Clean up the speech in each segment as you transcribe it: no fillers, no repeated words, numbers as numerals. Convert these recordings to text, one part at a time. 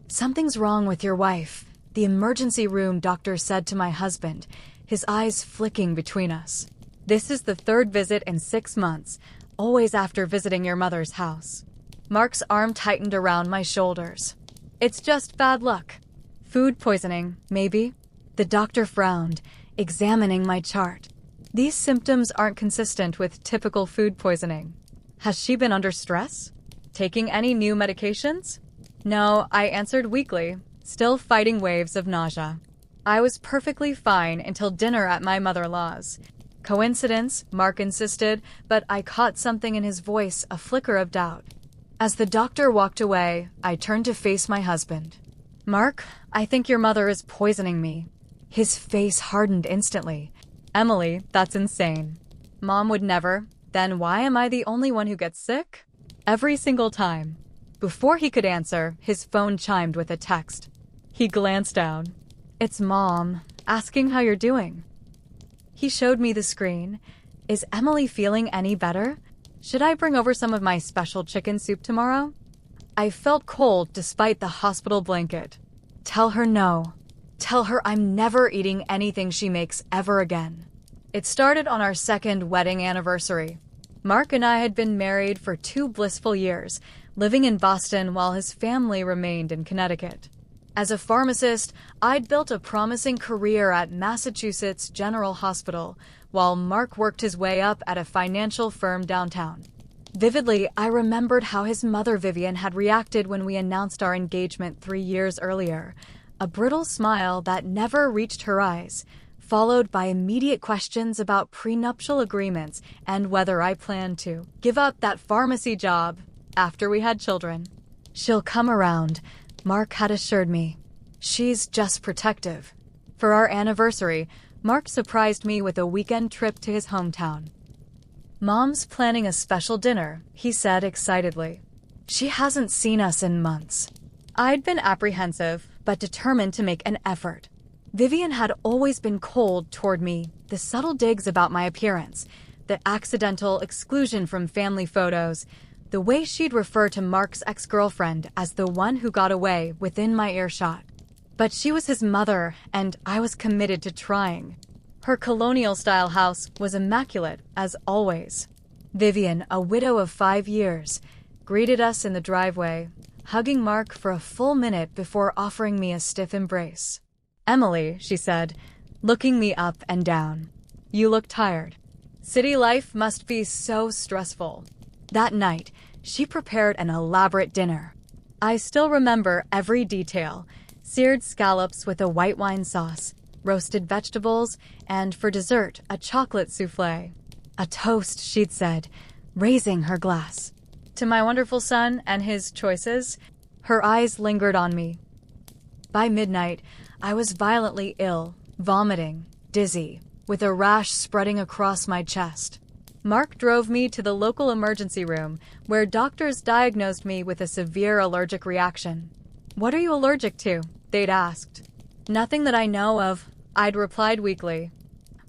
"Something's wrong with your wife," the emergency room doctor said to my husband, his eyes flicking between us. "This is the third visit in 6 months, always after visiting your mother's house." Mark's arm tightened around my shoulders. "It's just bad luck. Food poisoning, maybe?" The doctor frowned, examining my chart. "These symptoms aren't consistent with typical food poisoning. Has she been under stress? Taking any new medications?" "No," I answered weakly, still fighting waves of nausea. I was perfectly fine until dinner at my mother-in-law's. "Coincidence?" Mark insisted, but I caught something in his voice, a flicker of doubt. As the doctor walked away, I turned to face my husband. "Mark, I think your mother is poisoning me." His face hardened instantly. "Emily, that's insane. Mom would never. Then why am I the only one who gets sick?" "Every single time." Before he could answer, his phone chimed with a text. He glanced down. "It's Mom, asking how you're doing." He showed me the screen. "Is Emily feeling any better? Should I bring over some of my special chicken soup tomorrow?" I felt cold despite the hospital blanket. "Tell her no. Tell her I'm never eating anything she makes ever again." It started on our second wedding anniversary. Mark and I had been married for 2 blissful years, living in Boston while his family remained in Connecticut. As a pharmacist, I'd built a promising career at Massachusetts General Hospital, while Mark worked his way up at a financial firm downtown. Vividly, I remembered how his mother Vivian had reacted when we announced our engagement 3 years earlier. A brittle smile that never reached her eyes, followed by immediate questions about prenuptial agreements and whether I planned to give up that pharmacy job after we had children. "She'll come around," Mark had assured me. "She's just protective." For our anniversary, Mark surprised me with a weekend trip to his hometown. "Mom's planning a special dinner," he said excitedly. "She hasn't seen us in months." I'd been apprehensive, but determined to make an effort. Vivian had always been cold toward me, the subtle digs about my appearance, the accidental exclusion from family photos, the way she'd refer to Mark's ex-girlfriend as the one who got away within my earshot. But she was his mother, and I was committed to trying. Her colonial-style house was immaculate, as always. Vivian, a widow of 5 years, greeted us in the driveway, hugging Mark for a full minute before offering me a stiff embrace. "Emily," she said, looking me up and down, "you look tired. City life must be so stressful." That night, she prepared an elaborate dinner. I still remember every detail: seared scallops with a white wine sauce, roasted vegetables, and for dessert, a chocolate souffle. "A toast," she'd said, raising her glass. To my wonderful son and his choices, her eyes lingered on me. By midnight, I was violently ill, vomiting, dizzy, with a rash spreading across my chest. Mark drove me to the local emergency room, where doctors diagnosed me with a severe allergic reaction. "What are you allergic to?" they'd asked. "Nothing that I know of," I'd replied weakly.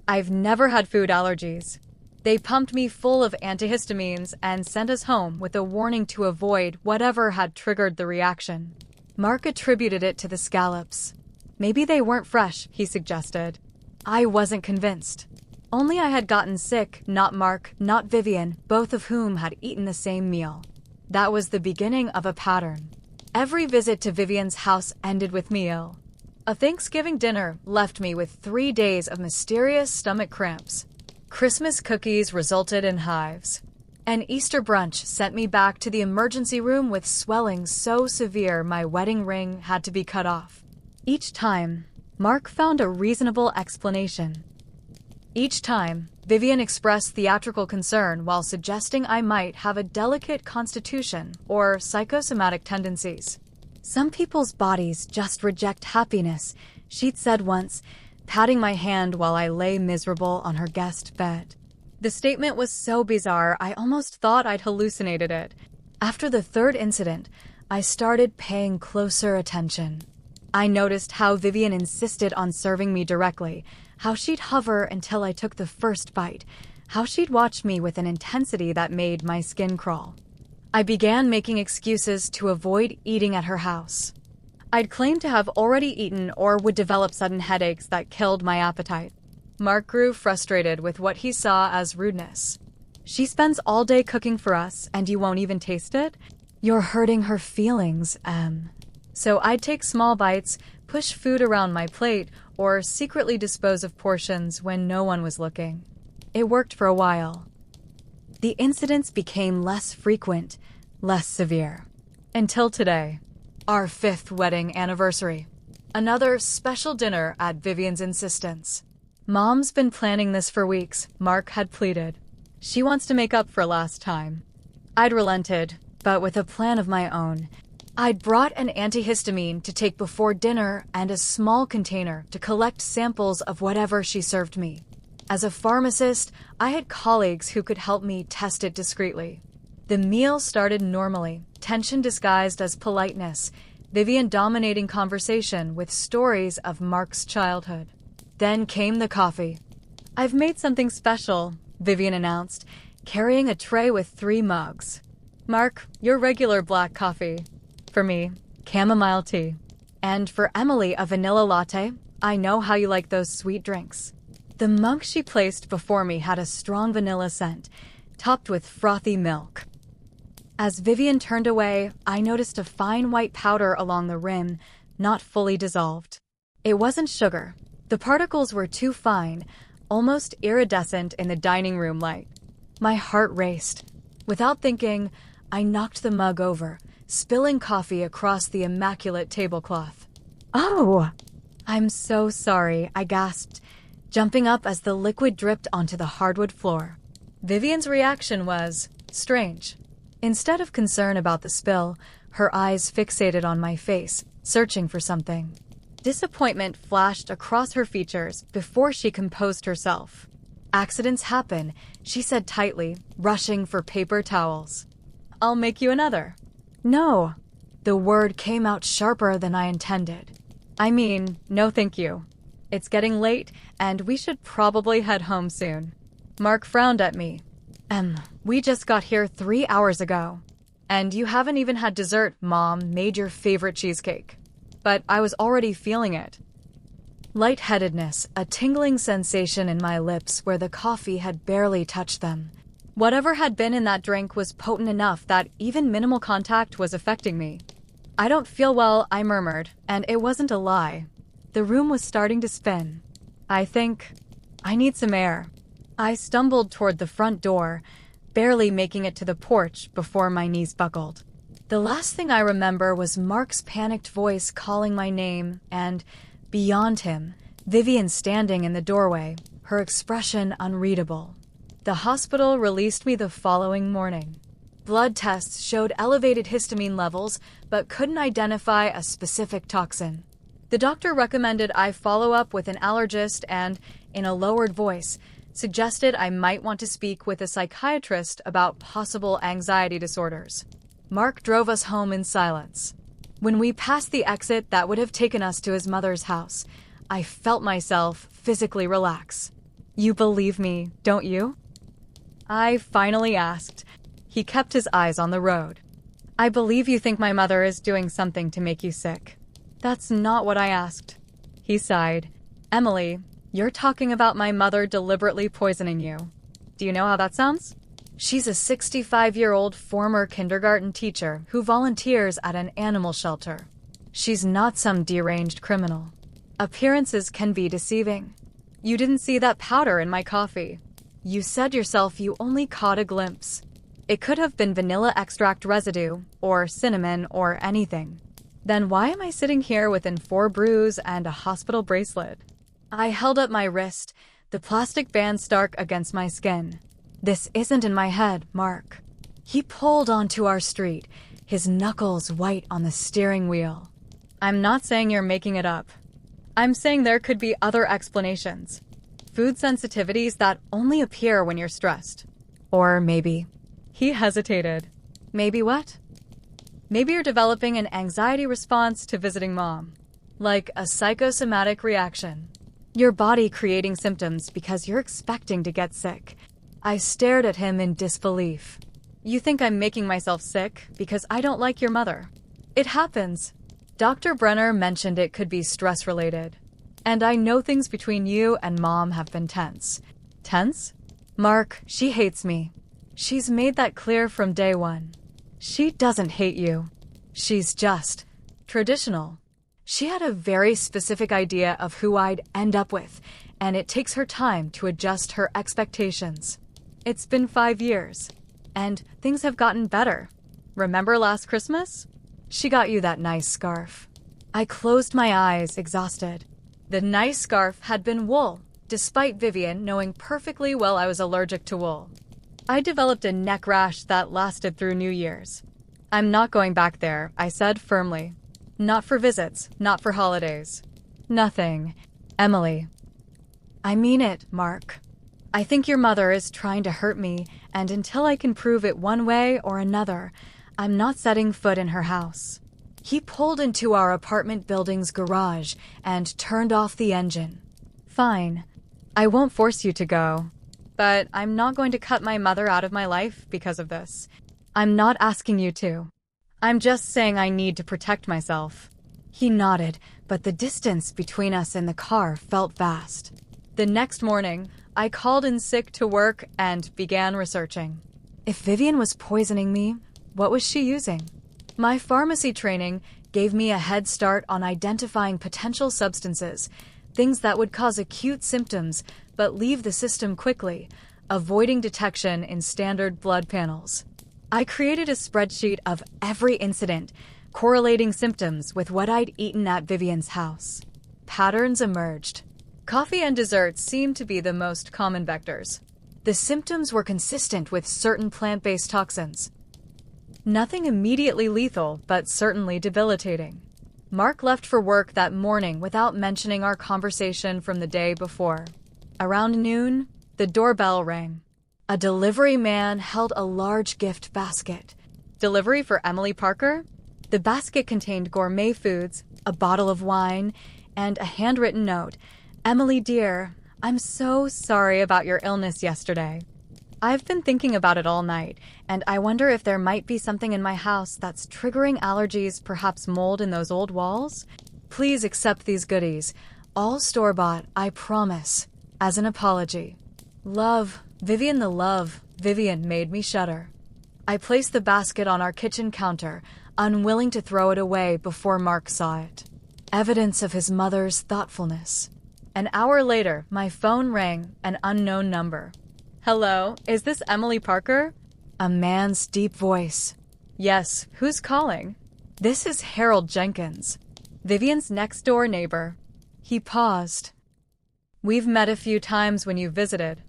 "I've never had food allergies." They pumped me full of antihistamines and sent us home with a warning to avoid whatever had triggered the reaction. Mark attributed it to the scallops. "Maybe they weren't fresh," he suggested. I wasn't convinced. Only I had gotten sick, not Mark, not Vivian, both of whom had eaten the same meal. That was the beginning of a pattern. Every visit to Vivian's house ended with me ill. A Thanksgiving dinner left me with 3 days of mysterious stomach cramps. Christmas cookies resulted in hives. An Easter brunch sent me back to the emergency room with swelling so severe my wedding ring had to be cut off. Each time, Mark found a reasonable explanation. Each time, Vivian expressed theatrical concern while suggesting I might have a delicate constitution or psychosomatic tendencies. "Some people's bodies just reject happiness," she'd said once, patting my hand while I lay miserable on her guest bed. The statement was so bizarre I almost thought I'd hallucinated it. After the 3rd incident, I started paying closer attention. I noticed how Vivian insisted on serving me directly, how she'd hover until I took the first bite, how she'd watch me with an intensity that made my skin crawl. I began making excuses to avoid eating at her house. I'd claim to have already eaten or would develop sudden headaches that killed my appetite. Mark grew frustrated with what he saw as rudeness. She spends all day cooking for us, and you won't even taste it? You're hurting her feelings, Em. So I'd take small bites, push food around my plate, or secretly dispose of portions when no one was looking. It worked for a while. The incidents became less frequent, less severe. Until today, our 5th wedding anniversary. Another special dinner at Vivian's insistence. Mom's been planning this for weeks, Mark had pleaded. She wants to make up for last time. I'd relented, but with a plan of my own. I'd brought an antihistamine to take before dinner and a small container to collect samples of whatever she served me. As a pharmacist, I had colleagues who could help me test it discreetly. The meal started normally, tension disguised as politeness, Vivian dominating conversation with stories of Mark's childhood. Then came the coffee. I've made something special, Vivian announced, carrying a tray with 3 mugs. Mark, your regular black coffee. For me, chamomile tea. And for Emily, a vanilla latte. I know how you like those sweet drinks. The mug she placed before me had a strong vanilla scent, topped with frothy milk. As Vivian turned away, I noticed a fine white powder along the rim, not fully dissolved. It wasn't sugar. The particles were too fine, almost iridescent in the dining room light. My heart raced. Without thinking, I knocked the mug over, spilling coffee across the immaculate tablecloth. Oh! I'm so sorry, I gasped, jumping up as the liquid dripped onto the hardwood floor. Vivian's reaction was strange. Instead of concern about the spill, her eyes fixated on my face, searching for something. Disappointment flashed across her features before she composed herself. Accidents happen, she said tightly, rushing for paper towels. I'll make you another. No. The word came out sharper than I intended. I mean, no thank you. It's getting late, and we should probably head home soon. Mark frowned at me. We just got here 3 hours ago. And you haven't even had dessert. Mom made your favorite cheesecake. But I was already feeling it. Lightheadedness, a tingling sensation in my lips where the coffee had barely touched them. Whatever had been in that drink was potent enough that even minimal contact was affecting me. I don't feel well, I murmured, and it wasn't a lie. The room was starting to spin. I think I need some air. I stumbled toward the front door, barely making it to the porch before my knees buckled. The last thing I remember was Mark's panicked voice calling my name and, beyond him, Vivian standing in the doorway, her expression unreadable. The hospital released me the following morning. Blood tests showed elevated histamine levels, but couldn't identify a specific toxin. The doctor recommended I follow up with an allergist and, in a lowered voice, suggested I might want to speak with a psychiatrist about possible anxiety disorders. Mark drove us home in silence. When we passed the exit that would have taken us to his mother's house, I felt myself physically relax. You believe me, don't you? I finally asked. He kept his eyes on the road. I believe you think my mother is doing something to make you sick. That's not what I asked. He sighed. Emily, you're talking about my mother deliberately poisoning you. Do you know how that sounds? She's a 65-year-old former kindergarten teacher who volunteers at an animal shelter. She's not some deranged criminal. Appearances can be deceiving. You didn't see that powder in my coffee. You said yourself you only caught a glimpse. It could have been vanilla extract residue, or cinnamon, or anything. Then why am I sitting here with 4 bruises and a hospital bracelet? I held up my wrist, the plastic band stark against my skin. This isn't in my head, Mark. He pulled onto our street, his knuckles white on the steering wheel. I'm not saying you're making it up. I'm saying there could be other explanations. Food sensitivities that only appear when you're stressed. Or maybe... He hesitated. Maybe what? Maybe you're developing an anxiety response to visiting mom. Like a psychosomatic reaction. Your body creating symptoms because you're expecting to get sick. I stared at him in disbelief. You think I'm making myself sick because I don't like your mother. It happens. Dr. Brenner mentioned it could be stress-related. And I know things between you and Mom have been tense. Tense? Mark, she hates me. She's made that clear from day one. She doesn't hate you. She's just traditional. She had a very specific idea of who I'd end up with, and it takes her time to adjust her expectations. It's been 5 years, and things have gotten better. Remember last Christmas? She got you that nice scarf. I closed my eyes, exhausted. The nice scarf had been wool, despite Vivian knowing perfectly well I was allergic to wool. I developed a neck rash that lasted through New Year's. I'm not going back there, I said firmly. Not for visits, not for holidays. Nothing. Emily. I mean it, Mark. I think your mother is trying to hurt me, and until I can prove it one way or another, I'm not setting foot in her house. He pulled into our apartment building's garage and turned off the engine. Fine. I won't force you to go. But I'm not going to cut my mother out of my life because of this. I'm not asking you to. I'm just saying I need to protect myself. He nodded, but the distance between us in the car felt vast. The next morning, I called in sick to work and began researching. If Vivian was poisoning me, what was she using? My pharmacy training gave me a head start on identifying potential substances, things that would cause acute symptoms but leave the system quickly, avoiding detection in standard blood panels. I created a spreadsheet of every incident, correlating symptoms with what I'd eaten at Vivian's house. Patterns emerged. Coffee and desserts seemed to be the most common vectors. The symptoms were consistent with certain plant-based toxins. Nothing immediately lethal, but certainly debilitating. Mark left for work that morning without mentioning our conversation from the day before. Around noon, the doorbell rang. A delivery man held a large gift basket. Delivery for Emily Parker? The basket contained gourmet foods, a bottle of wine, and a handwritten note. Emily, dear, I'm so sorry about your illness yesterday. I've been thinking about it all night, and I wonder if there might be something in my house that's triggering allergies, perhaps mold in those old walls. Please accept these goodies. All store-bought, I promise. As an apology. Love, Vivian the love, Vivian made me shudder. I placed the basket on our kitchen counter, unwilling to throw it away before Mark saw it. Evidence of his mother's thoughtfulness. An hour later, my phone rang, an unknown number. Hello, is this Emily Parker? A man's deep voice. Yes, who's calling? This is Harold Jenkins, Vivian's next-door neighbor. He paused. We've met a few times when you visited.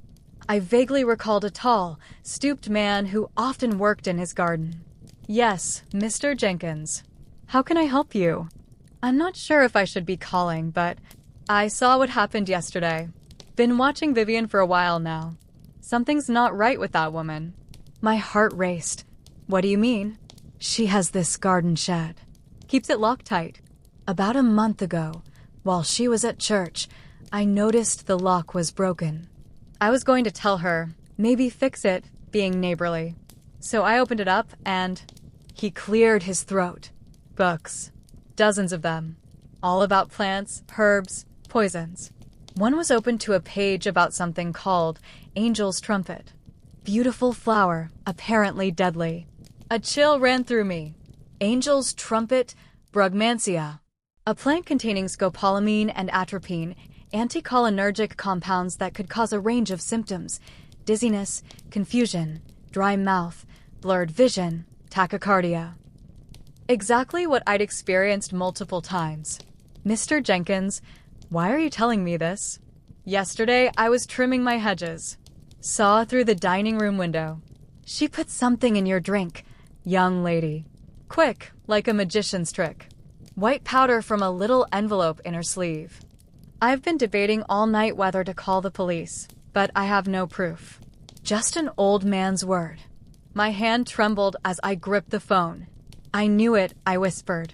I vaguely recalled a tall, stooped man who often worked in his garden. Yes, Mr. Jenkins. How can I help you? I'm not sure if I should be calling, but I saw what happened yesterday. Been watching Vivian for a while now. Something's not right with that woman. My heart raced. What do you mean? She has this garden shed. Keeps it locked tight. About a month ago, while she was at church, I noticed the lock was broken. I was going to tell her, maybe fix it, being neighborly. So I opened it up and he cleared his throat. Books. Dozens of them. All about plants, herbs, poisons. One was open to a page about something called Angel's Trumpet. Beautiful flower, apparently deadly. A chill ran through me. Angel's Trumpet, Brugmansia. A plant containing scopolamine and atropine, anticholinergic compounds that could cause a range of symptoms: dizziness, confusion, dry mouth, blurred vision, tachycardia. Exactly what I'd experienced multiple times. Mr. Jenkins, why are you telling me this? Yesterday, I was trimming my hedges. Saw through the dining room window. She put something in your drink, young lady. Quick, like a magician's trick. White powder from a little envelope in her sleeve. I've been debating all night whether to call the police, but I have no proof. Just an old man's word. My hand trembled as I gripped the phone. I knew it, I whispered.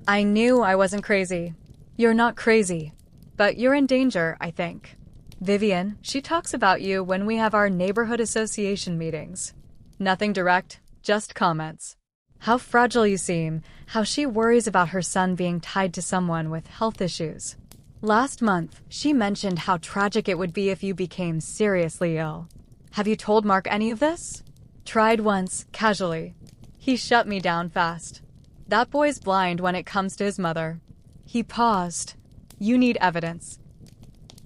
I knew I wasn't crazy. You're not crazy, but you're in danger, I think. Vivian, she talks about you when we have our neighborhood association meetings. Nothing direct, just comments. How fragile you seem, how she worries about her son being tied to someone with health issues. Last month, she mentioned how tragic it would be if you became seriously ill. Have you told Mark any of this? Tried once, casually. He shut me down fast. That boy's blind when it comes to his mother. He paused. You need evidence.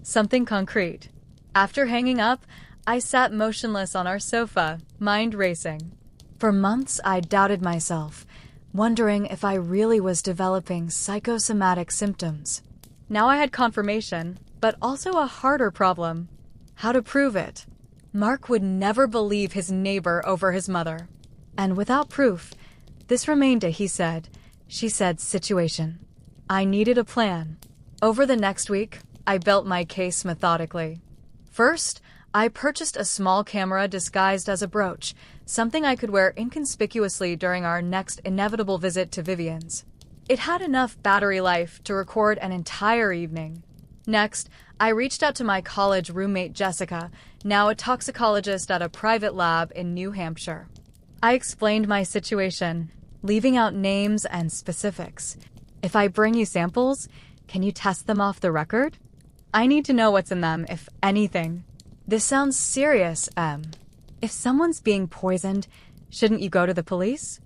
Something concrete. After hanging up, I sat motionless on our sofa, mind racing. For months, I doubted myself, wondering if I really was developing psychosomatic symptoms. Now I had confirmation, but also a harder problem. How to prove it? Mark would never believe his neighbor over his mother. And without proof, this remained a he said, she said situation. I needed a plan. Over the next week, I built my case methodically. First, I purchased a small camera disguised as a brooch, something I could wear inconspicuously during our next inevitable visit to Vivian's. It had enough battery life to record an entire evening. Next, I reached out to my college roommate Jessica, now a toxicologist at a private lab in New Hampshire. I explained my situation, leaving out names and specifics. If I bring you samples, can you test them off the record? I need to know what's in them, if anything. This sounds serious, Em. If someone's being poisoned, shouldn't you go to the police?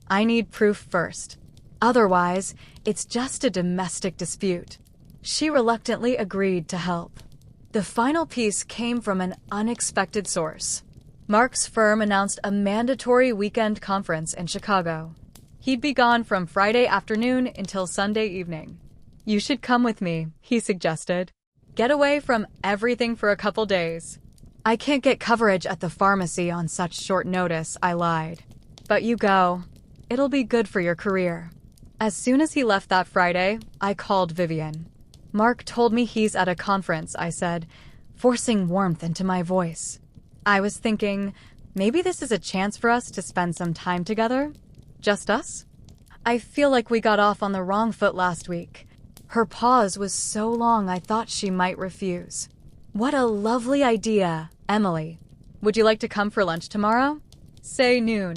I need proof first. Otherwise, it's just a domestic dispute. She reluctantly agreed to help. The final piece came from an unexpected source. Mark's firm announced a mandatory weekend conference in Chicago. He'd be gone from Friday afternoon until Sunday evening. You should come with me, he suggested. Get away from everything for a couple days. I can't get coverage at the pharmacy on such short notice, I lied. But you go. It'll be good for your career. As soon as he left that Friday, I called Vivian. Mark told me he's at a conference, I said, forcing warmth into my voice. I was thinking, maybe this is a chance for us to spend some time together? Just us? I feel like we got off on the wrong foot last week. Her pause was so long I thought she might refuse. What a lovely idea, Emily. Would you like to come for lunch tomorrow? Say noon.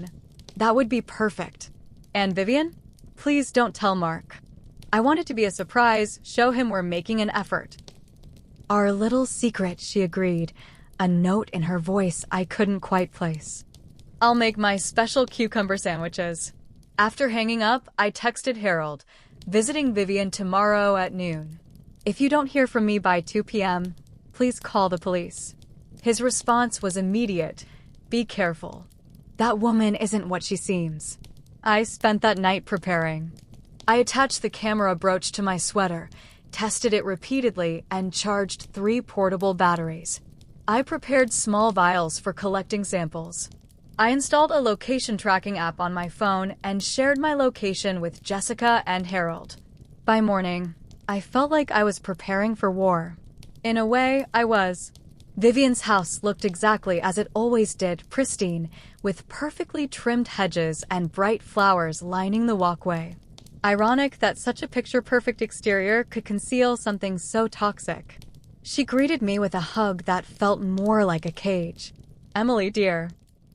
That would be perfect. And Vivian? Please don't tell Mark. I want it to be a surprise, show him we're making an effort. Our little secret, she agreed, a note in her voice I couldn't quite place. I'll make my special cucumber sandwiches. After hanging up, I texted Harold, visiting Vivian tomorrow at noon. If you don't hear from me by 2 p.m., please call the police. His response was immediate. Be careful. That woman isn't what she seems. I spent that night preparing. I attached the camera brooch to my sweater, tested it repeatedly, and charged 3 portable batteries. I prepared small vials for collecting samples. I installed a location tracking app on my phone and shared my location with Jessica and Harold. By morning, I felt like I was preparing for war. In a way, I was. Vivian's house looked exactly as it always did, pristine, with perfectly trimmed hedges and bright flowers lining the walkway. Ironic that such a picture-perfect exterior could conceal something so toxic. She greeted me with a hug that felt more like a cage. Emily, dear.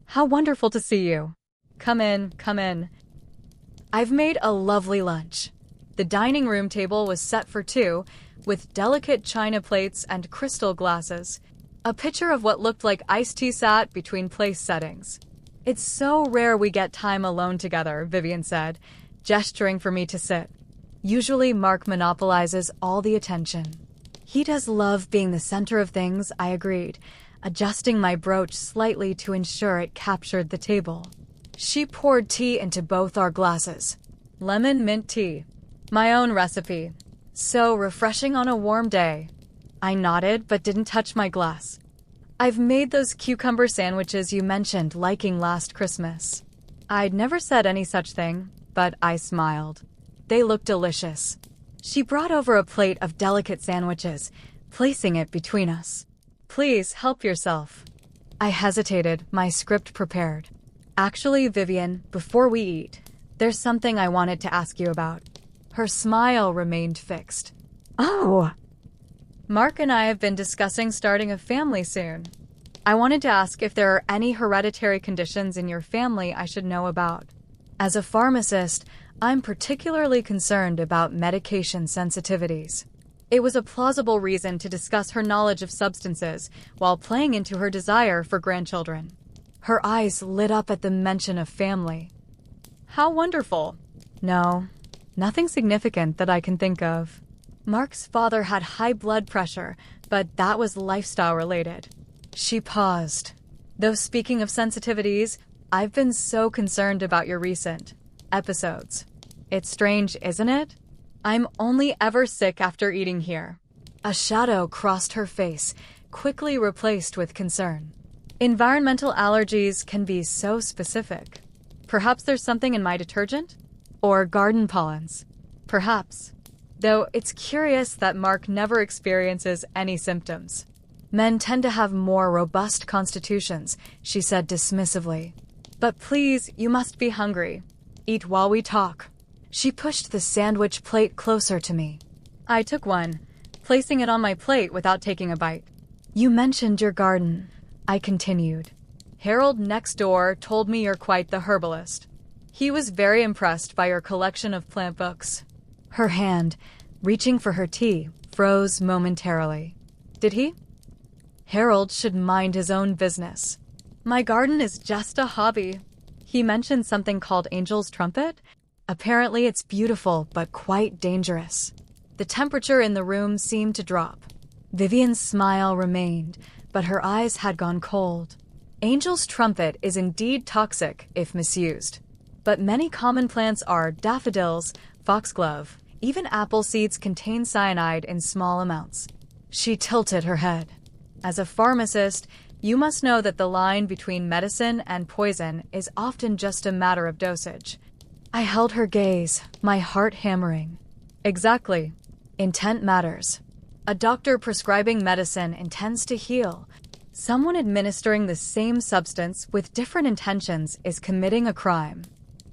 How wonderful to see you. Come in, come in. I've made a lovely lunch. The dining room table was set for 2, with delicate china plates and crystal glasses. A picture of what looked like iced tea sat between place settings. It's so rare we get time alone together, Vivian said, gesturing for me to sit. Usually Mark monopolizes all the attention. He does love being the center of things, I agreed, adjusting my brooch slightly to ensure it captured the table. She poured tea into both our glasses. Lemon mint tea. My own recipe. So refreshing on a warm day. I nodded but didn't touch my glass. I've made those cucumber sandwiches you mentioned liking last Christmas. I'd never said any such thing, but I smiled. They looked delicious. She brought over a plate of delicate sandwiches, placing it between us. Please help yourself. I hesitated, my script prepared. Actually, Vivian, before we eat, there's something I wanted to ask you about. Her smile remained fixed. Oh! Mark and I have been discussing starting a family soon. I wanted to ask if there are any hereditary conditions in your family I should know about. As a pharmacist, I'm particularly concerned about medication sensitivities. It was a plausible reason to discuss her knowledge of substances while playing into her desire for grandchildren. Her eyes lit up at the mention of family. How wonderful. No, nothing significant that I can think of. Mark's father had high blood pressure, but that was lifestyle related. She paused. Though speaking of sensitivities, I've been so concerned about your recent episodes. It's strange, isn't it? I'm only ever sick after eating here. A shadow crossed her face, quickly replaced with concern. Environmental allergies can be so specific. Perhaps there's something in my detergent? Or garden pollens? Perhaps. Though it's curious that Mark never experiences any symptoms. Men tend to have more robust constitutions, she said dismissively. But please, you must be hungry. Eat while we talk. She pushed the sandwich plate closer to me. I took one, placing it on my plate without taking a bite. You mentioned your garden, I continued. Harold next door told me you're quite the herbalist. He was very impressed by your collection of plant books. Her hand, reaching for her tea, froze momentarily. Did he? Harold should mind his own business. My garden is just a hobby. He mentioned something called Angel's Trumpet. Apparently it's beautiful, but quite dangerous. The temperature in the room seemed to drop. Vivian's smile remained, but her eyes had gone cold. Angel's Trumpet is indeed toxic if misused. But many common plants are daffodils, foxglove, even apple seeds contain cyanide in small amounts. She tilted her head. As a pharmacist, you must know that the line between medicine and poison is often just a matter of dosage. I held her gaze, my heart hammering. Exactly. Intent matters. A doctor prescribing medicine intends to heal. Someone administering the same substance with different intentions is committing a crime.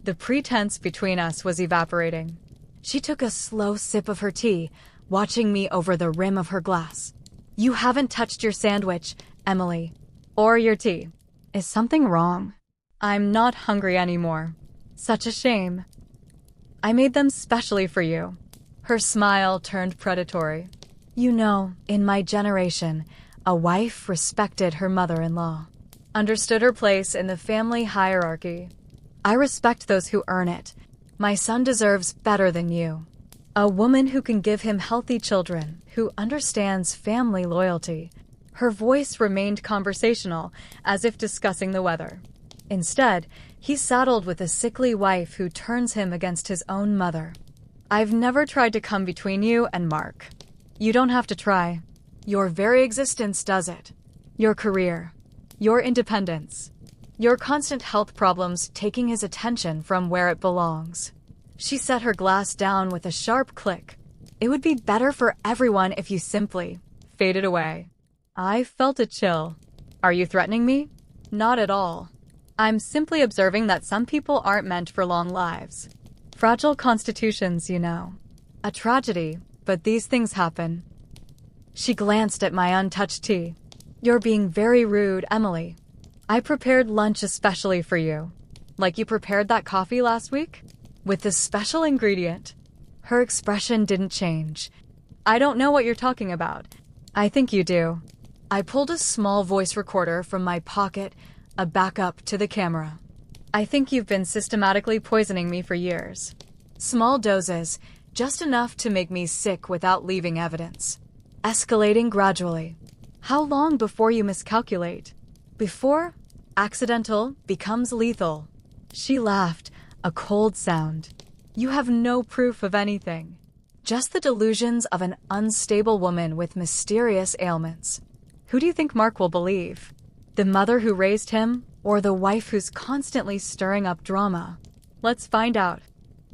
The pretense between us was evaporating. She took a slow sip of her tea, watching me over the rim of her glass. You haven't touched your sandwich, Emily. Or your tea. Is something wrong? I'm not hungry anymore. Such a shame. I made them specially for you. Her smile turned predatory. You know, in my generation, a wife respected her mother-in-law. Understood her place in the family hierarchy. I respect those who earn it. My son deserves better than you. A woman who can give him healthy children, who understands family loyalty. Her voice remained conversational, as if discussing the weather. Instead, he's saddled with a sickly wife who turns him against his own mother. I've never tried to come between you and Mark. You don't have to try. Your very existence does it. Your career. Your independence. Your constant health problems taking his attention from where it belongs. She set her glass down with a sharp click. It would be better for everyone if you simply faded away. I felt a chill. Are you threatening me? Not at all. I'm simply observing that some people aren't meant for long lives. Fragile constitutions, you know. A tragedy, but these things happen. She glanced at my untouched tea. You're being very rude, Emily. I prepared lunch especially for you. Like you prepared that coffee last week? With this special ingredient. Her expression didn't change. I don't know what you're talking about. I think you do. I pulled a small voice recorder from my pocket, a backup to the camera. I think you've been systematically poisoning me for years. Small doses, just enough to make me sick without leaving evidence. Escalating gradually. How long before you miscalculate? Before accidental becomes lethal. She laughed, a cold sound. You have no proof of anything. Just the delusions of an unstable woman with mysterious ailments. Who do you think Mark will believe? The mother who raised him, or the wife who's constantly stirring up drama? Let's find out.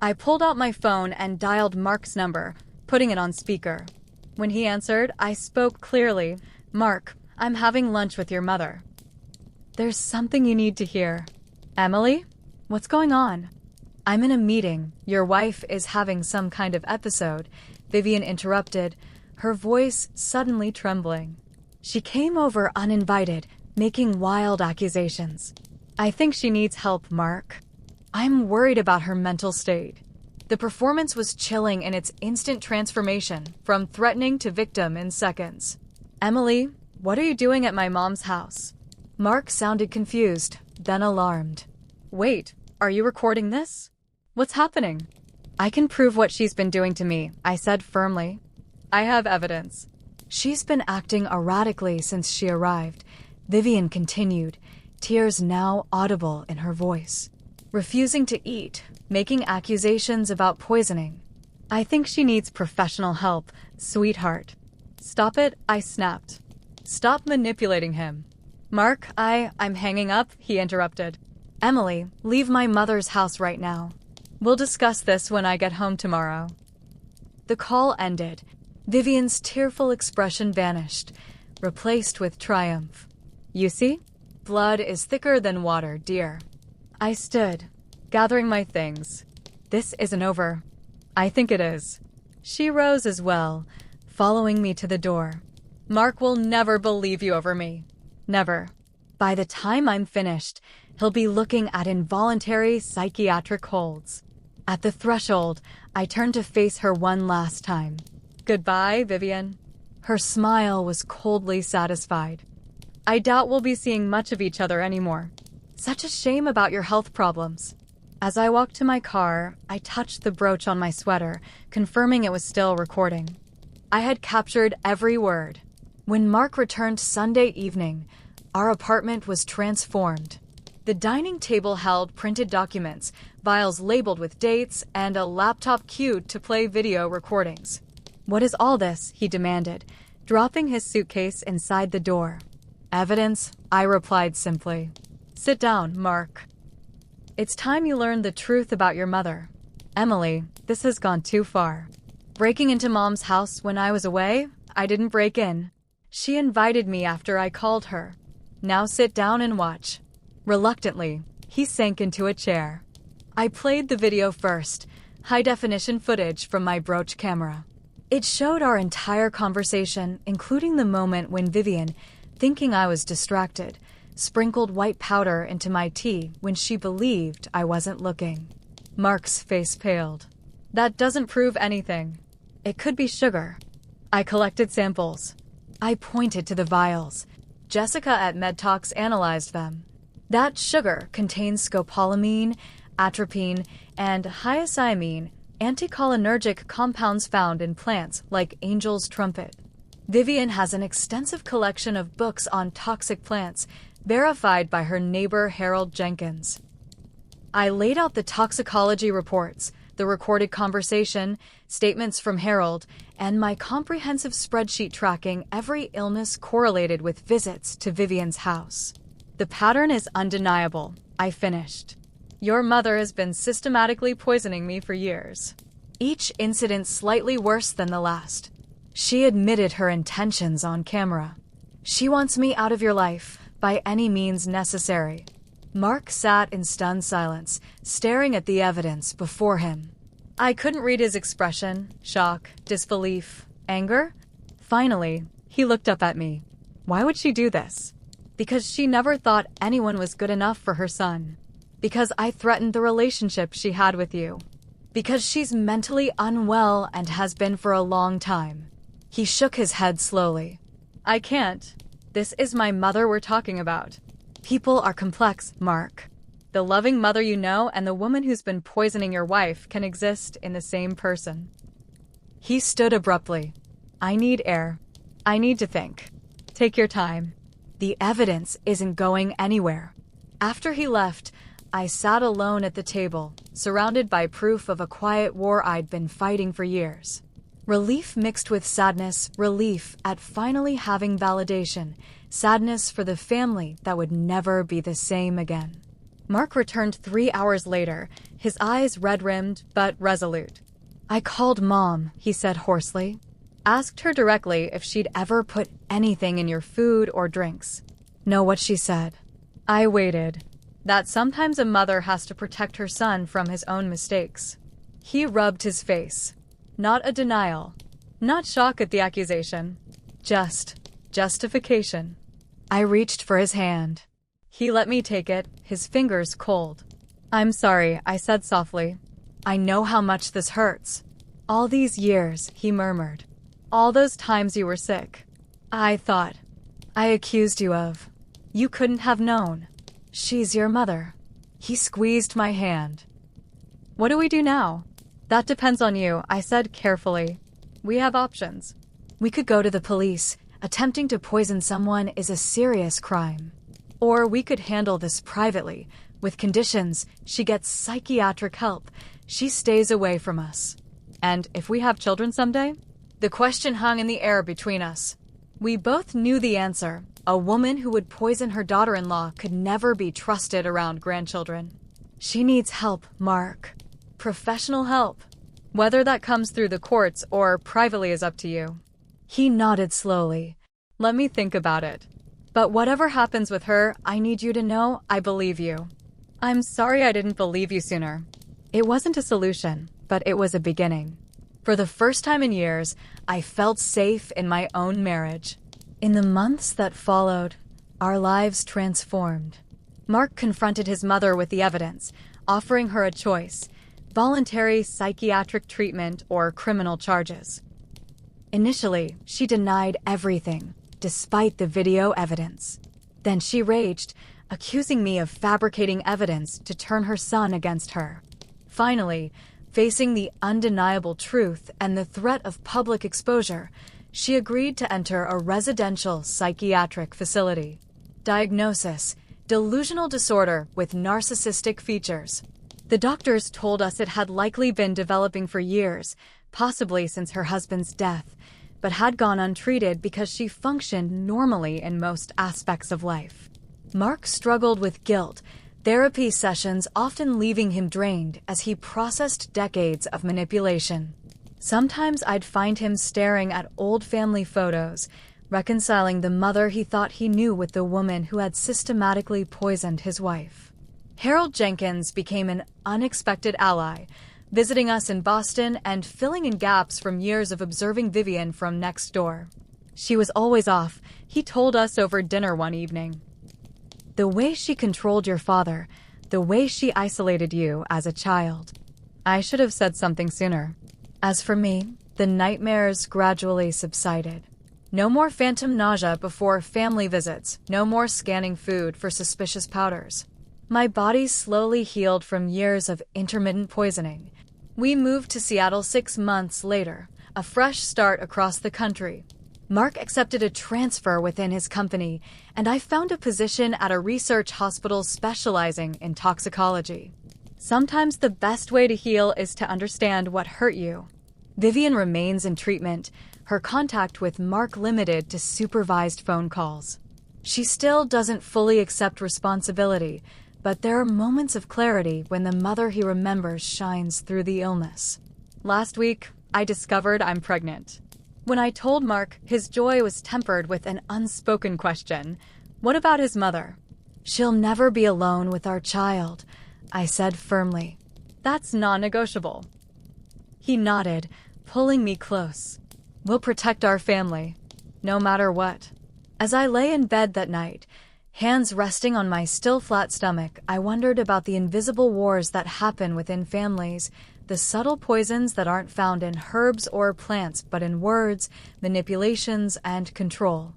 I pulled out my phone and dialed Mark's number, putting it on speaker. When he answered, I spoke clearly. Mark, I'm having lunch with your mother. There's something you need to hear. Emily? What's going on? I'm in a meeting. Your wife is having some kind of episode. Vivian interrupted, her voice suddenly trembling. She came over uninvited, making wild accusations. I think she needs help, Mark. I'm worried about her mental state. The performance was chilling in its instant transformation from threatening to victim in seconds. Emily, what are you doing at my mom's house? Mark sounded confused, then alarmed. Wait, are you recording this? What's happening? I can prove what she's been doing to me, I said firmly. I have evidence. She's been acting erratically since she arrived, Vivian continued, tears now audible in her voice. Refusing to eat, making accusations about poisoning. I think she needs professional help, sweetheart. Stop it, I snapped. Stop manipulating him. Mark, I'm hanging up, he interrupted. Emily, leave my mother's house right now. We'll discuss this when I get home tomorrow. The call ended. Vivian's tearful expression vanished, replaced with triumph. You see? Blood is thicker than water, dear. I stood, gathering my things. This isn't over. I think it is. She rose as well, following me to the door. Mark will never believe you over me. Never. By the time I'm finished, he'll be looking at involuntary psychiatric holds. At the threshold, I turned to face her one last time. Goodbye, Vivian. Her smile was coldly satisfied. I doubt we'll be seeing much of each other anymore. Such a shame about your health problems. As I walked to my car, I touched the brooch on my sweater, confirming it was still recording. I had captured every word. When Mark returned Sunday evening, our apartment was transformed. The dining table held printed documents, files labeled with dates, and a laptop queued to play video recordings. What is all this? He demanded, dropping his suitcase inside the door. Evidence, I replied simply. Sit down, Mark. It's time you learned the truth about your mother. Emily, this has gone too far. Breaking into Mom's house when I was away? I didn't break in. She invited me after I called her. Now sit down and watch. Reluctantly, he sank into a chair. I played the video first, high-definition footage from my brooch camera. It showed our entire conversation, including the moment when Vivian, thinking I was distracted, sprinkled white powder into my tea when she believed I wasn't looking. Mark's face paled. That doesn't prove anything. It could be sugar. I collected samples. I pointed to the vials. Jessica at MedTalks analyzed them. That sugar contains scopolamine, atropine, and hyoscyamine, anticholinergic compounds found in plants like angel's trumpet. Vivian has an extensive collection of books on toxic plants, verified by her neighbor Harold Jenkins. I laid out the toxicology reports, the recorded conversation, statements from Harold, and my comprehensive spreadsheet tracking every illness correlated with visits to Vivian's house. The pattern is undeniable, I finished. Your mother has been systematically poisoning me for years. Each incident slightly worse than the last. She admitted her intentions on camera. She wants me out of your life, by any means necessary. Mark sat in stunned silence, staring at the evidence before him. I couldn't read his expression, shock, disbelief, anger. Finally, he looked up at me. Why would she do this? Because she never thought anyone was good enough for her son. Because I threatened the relationship she had with you. Because she's mentally unwell and has been for a long time. He shook his head slowly. I can't. This is my mother we're talking about. People are complex, Mark. The loving mother you know and the woman who's been poisoning your wife can exist in the same person. He stood abruptly. I need air. I need to think. Take your time. The evidence isn't going anywhere. After he left, I sat alone at the table, surrounded by proof of a quiet war I'd been fighting for years. Relief mixed with sadness, relief at finally having validation, sadness for the family that would never be the same again. Mark returned 3 hours later, his eyes red-rimmed but resolute. I called Mom, he said hoarsely. Asked her directly if she'd ever put anything in your food or drinks. Know what she said? I waited. That sometimes a mother has to protect her son from his own mistakes. He rubbed his face. Not a denial. Not shock at the accusation. Just justification. I reached for his hand. He let me take it, his fingers cold. I'm sorry, I said softly. I know how much this hurts. All these years, he murmured. All those times you were sick. I thought. I accused you of. You couldn't have known. She's your mother. He squeezed my hand. What do we do now? That depends on you, I said carefully. We have options. We could go to the police. Attempting to poison someone is a serious crime. Or we could handle this privately. With conditions, she gets psychiatric help. She stays away from us. And if we have children someday? The question hung in the air between us. We both knew the answer. A woman who would poison her daughter-in-law could never be trusted around grandchildren. She needs help, Mark. Professional help. Whether that comes through the courts or privately is up to you. He nodded slowly. Let me think about it. But whatever happens with her, I need you to know I believe you. I'm sorry I didn't believe you sooner. It wasn't a solution, but it was a beginning. For the first time in years, I felt safe in my own marriage. In the months that followed, our lives transformed. Mark confronted his mother with the evidence, offering her a choice: voluntary psychiatric treatment or criminal charges. Initially, she denied everything, despite the video evidence. Then she raged, accusing me of fabricating evidence to turn her son against her. Finally, facing the undeniable truth and the threat of public exposure, she agreed to enter a residential psychiatric facility. Diagnosis: delusional disorder with narcissistic features. The doctors told us it had likely been developing for years, possibly since her husband's death, but had gone untreated because she functioned normally in most aspects of life. Mark struggled with guilt, therapy sessions often leaving him drained as he processed decades of manipulation. Sometimes I'd find him staring at old family photos, reconciling the mother he thought he knew with the woman who had systematically poisoned his wife. Harold Jenkins became an unexpected ally, visiting us in Boston and filling in gaps from years of observing Vivian from next door. She was always off, he told us over dinner one evening. The way she controlled your father, the way she isolated you as a child. I should have said something sooner. As for me, the nightmares gradually subsided. No more phantom nausea before family visits, no more scanning food for suspicious powders. My body slowly healed from years of intermittent poisoning. We moved to Seattle 6 months later, a fresh start across the country. Mark accepted a transfer within his company, and I found a position at a research hospital specializing in toxicology. Sometimes the best way to heal is to understand what hurt you. Vivian remains in treatment, her contact with Mark limited to supervised phone calls. She still doesn't fully accept responsibility, but there are moments of clarity when the mother he remembers shines through the illness. Last week, I discovered I'm pregnant. When I told Mark, his joy was tempered with an unspoken question. What about his mother? She'll never be alone with our child, I said firmly. That's non-negotiable. He nodded, pulling me close. We'll protect our family, no matter what. As I lay in bed that night, hands resting on my still flat stomach, I wondered about the invisible wars that happen within families, the subtle poisons that aren't found in herbs or plants but in words, manipulations, and control.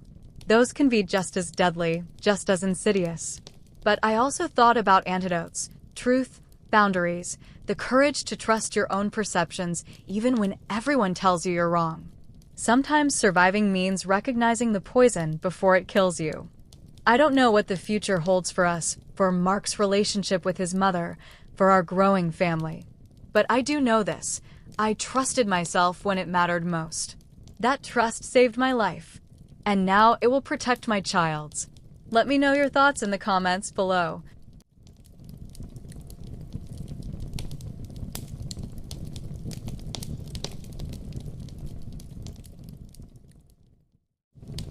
Those can be just as deadly, just as insidious. But I also thought about antidotes, truth, boundaries, the courage to trust your own perceptions even when everyone tells you you're wrong. Sometimes surviving means recognizing the poison before it kills you. I don't know what the future holds for us, for Mark's relationship with his mother, for our growing family. But I do know this. I trusted myself when it mattered most. That trust saved my life. And now it will protect my child's. Let me know your thoughts in the comments below.